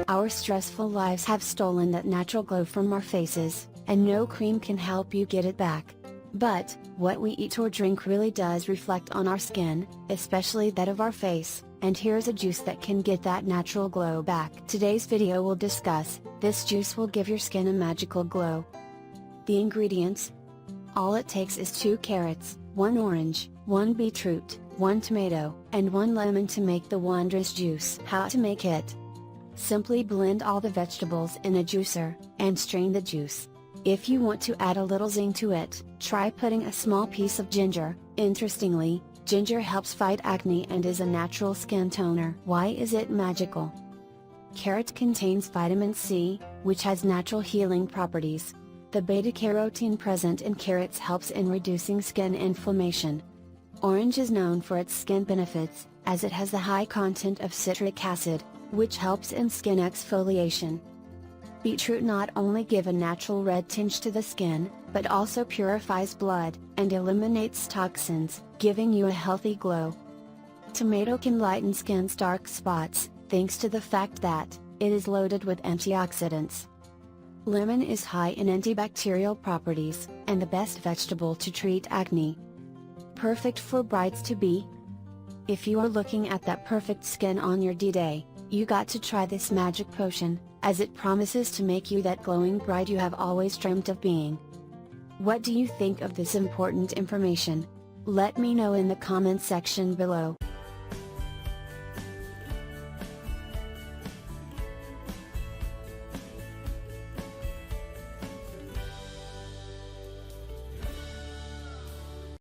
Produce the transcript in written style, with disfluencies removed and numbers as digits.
Our stressful lives have stolen that natural glow from our faces, and no cream can help you get it back. But, what we eat or drink really does reflect on our skin, especially that of our face, and here's a juice that can get that natural glow back. Today's video will discuss, this juice will give your skin a magical glow. The ingredients. All it takes is 2 carrots, 1 orange, 1 beetroot, 1 tomato, and 1 lemon to make the wondrous juice. How to make it? Simply blend all the vegetables in a juicer, and strain the juice. If you want to add a little zing to it, try putting a small piece of ginger. Interestingly, ginger helps fight acne and is a natural skin toner. Why is it magical? Carrot contains vitamin C, which has natural healing properties. The beta-carotene present in carrots helps in reducing skin inflammation. Orange is known for its skin benefits, as it has a high content of citric acid, which helps in skin exfoliation. Beetroot not only give a natural red tinge to the skin, but also purifies blood, and eliminates toxins, giving you a healthy glow. Tomato can lighten skin's dark spots, thanks to the fact that, it is loaded with antioxidants. Lemon is high in antibacterial properties, and the best vegetable to treat acne. Perfect for brides-to-be. If you are looking at that perfect skin on your D-Day, you got to try this magic potion, as it promises to make you that glowing bride you have always dreamt of being. What do you think of this important information? Let me know in the comments section below.